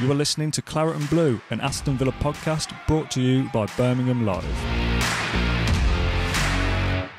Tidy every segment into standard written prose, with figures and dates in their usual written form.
You are listening to Claret and Blue, an Aston Villa podcast brought to you by Birmingham Live.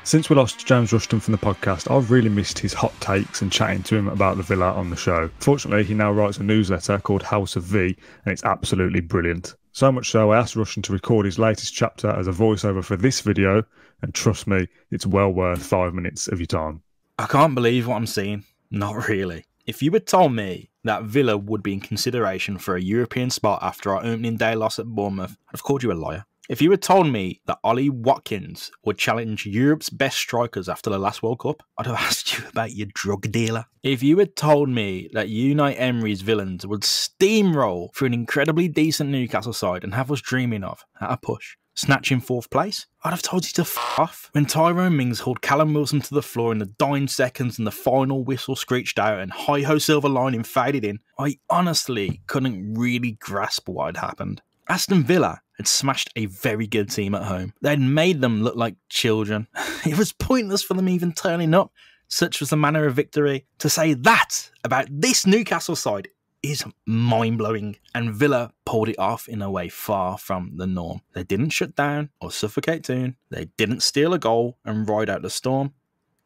Since we lost James Rushton from the podcast, I've really missed his hot takes and chatting to him about the Villa on the show. Fortunately, he now writes a newsletter called House of V, and it's absolutely brilliant. So much so, I asked Rushton to record his latest chapter as a voiceover for this video, and trust me, it's well worth 5 minutes of your time. I can't believe what I'm seeing. Not really. If you had told me that Villa would be in consideration for a European spot after our opening day loss at Bournemouth, I'd have called you a liar. If you had told me that Ollie Watkins would challenge Europe's best strikers after the last World Cup, I'd have asked you about your drug dealer. If you had told me that UNAI Emery's villains would steamroll through an incredibly decent Newcastle side and have us dreaming of, at a push, snatching 4th place, I'd have told you to f off. When Tyrone Mings hauled Callum Wilson to the floor in the dying seconds and the final whistle screeched out and hi-ho silver lining faded in, I honestly couldn't really grasp what had happened. Aston Villa had smashed a very good team at home. They'd made them look like children. It was pointless for them even turning up. Such was the manner of victory. To say that about this Newcastle side is mind-blowing, and Villa pulled it off in a way far from the norm. They didn't shut down or suffocate Toon. They didn't steal a goal and ride out the storm.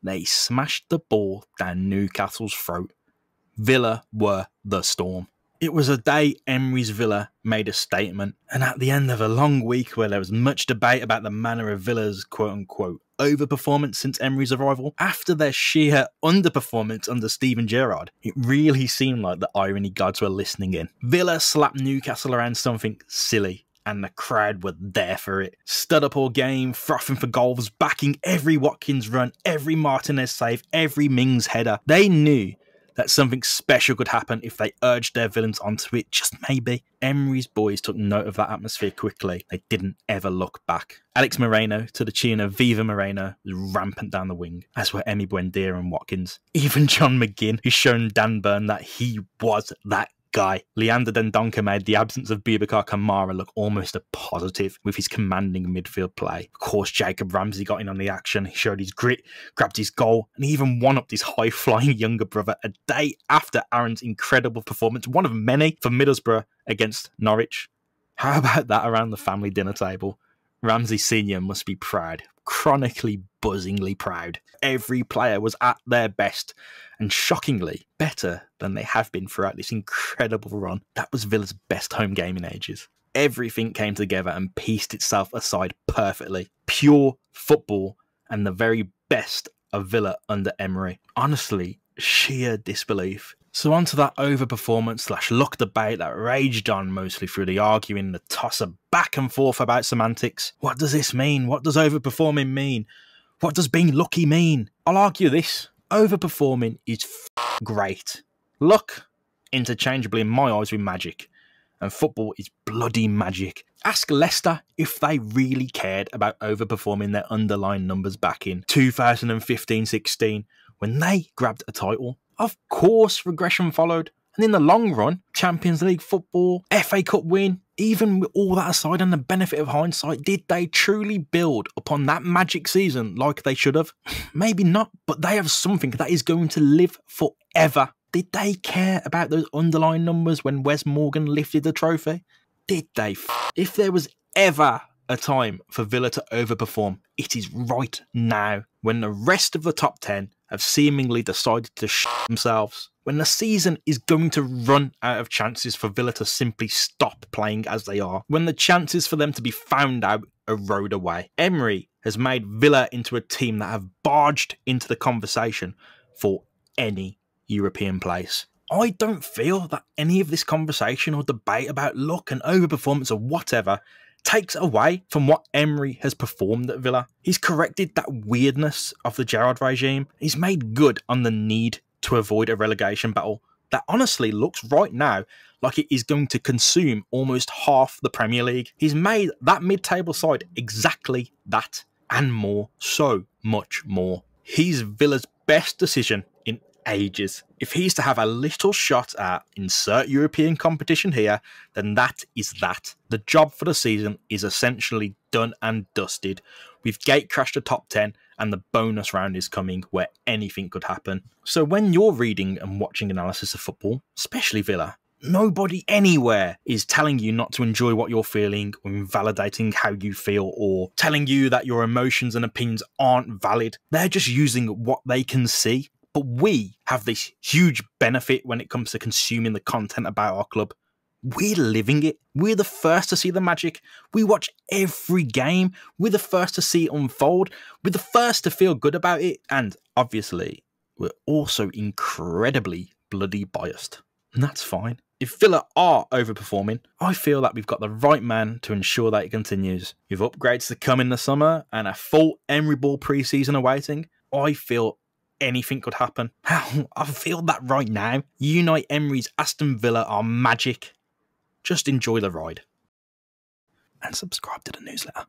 They smashed the ball down Newcastle's throat. Villa were the storm. It was a day Emery's Villa made a statement, and at the end of a long week where there was much debate about the manner of Villa's quote-unquote overperformance since Emery's arrival, after their sheer underperformance under Steven Gerrard, it really seemed like the irony gods were listening in. Villa slapped Newcastle around something silly, and the crowd were there for it. Stood up all game, frothing for goals, backing every Watkins run, every Martinez save, every Mings header. They knew that something special could happen if they urged their villains onto it, just maybe. Emery's boys took note of that atmosphere quickly. They didn't ever look back. Alex Moreno, to the tune of Viva Moreno, was rampant down the wing, as were Emi Buendia and Watkins. Even John McGinn, who's shown Dan Burn that he was that guy. Leander Dendoncker made the absence of Boubacar Kamara look almost a positive with his commanding midfield play. Of course, Jacob Ramsey got in on the action. He showed his grit, grabbed his goal, and he even one-upped his high-flying younger brother a day after Aaron's incredible performance, one of many for Middlesbrough against Norwich. How about that around the family dinner table? Ramsey Sr. must be proud, chronically buzzingly proud. Every player was at their best, and shockingly better than they have been throughout this incredible run. That was Villa's best home game in ages. Everything came together and pieced itself aside perfectly. Pure football and the very best of Villa under Emery. Honestly, sheer disbelief. So on to that overperformance / luck debate that raged on mostly through the arguing, the tosser back and forth about semantics. What does this mean? What does overperforming mean? What does being lucky mean? I'll argue this. Overperforming is great. Luck, interchangeably in my eyes with magic. And football is bloody magic. Ask Leicester if they really cared about overperforming their underlying numbers back in 2015-16 when they grabbed a title. Of course, regression followed. And in the long run, Champions League football, FA Cup win, even with all that aside and the benefit of hindsight, did they truly build upon that magic season like they should have? Maybe not, but they have something that is going to live forever. Did they care about those underlying numbers when Wes Morgan lifted the trophy? Did they? If there was ever a time for Villa to overperform, it is right now, when the rest of the top 10 have seemingly decided to themselves. When the season is going to run out of chances for Villa to simply stop playing as they are. When the chances for them to be found out erode away. Emery has made Villa into a team that have barged into the conversation for any European place. I don't feel that any of this conversation or debate about luck and overperformance or whatever takes away from what Emery has performed at Villa. He's corrected that weirdness of the Gerrard regime. He's made good on the need to avoid a relegation battle that honestly looks right now like it is going to consume almost half the Premier League. He's made that mid-table side exactly that and more, so much more. He's Villa's best decision in ages. If he's to have a little shot at insert European competition here, then that is that. The job for the season is essentially done and dusted. We've gate-crashed the top 10 and the bonus round is coming where anything could happen. So when you're reading and watching analysis of football, especially Villa, Nobody anywhere is telling you not to enjoy what you're feeling or invalidating how you feel or telling you that your emotions and opinions aren't valid. They're just using what they can see. But we have this huge benefit when it comes to consuming the content about our club. We're living it. We're the first to see the magic. We watch every game. We're the first to see it unfold. We're the first to feel good about it. And obviously, we're also incredibly bloody biased. And that's fine. If Villa are overperforming, I feel that we've got the right man to ensure that it continues. With upgrades to come in the summer and a full Emery Ball pre-season awaiting, I feel anything could happen. I feel that right now. UNAI Emery's Aston Villa are magic. Just enjoy the ride. And subscribe to the newsletter.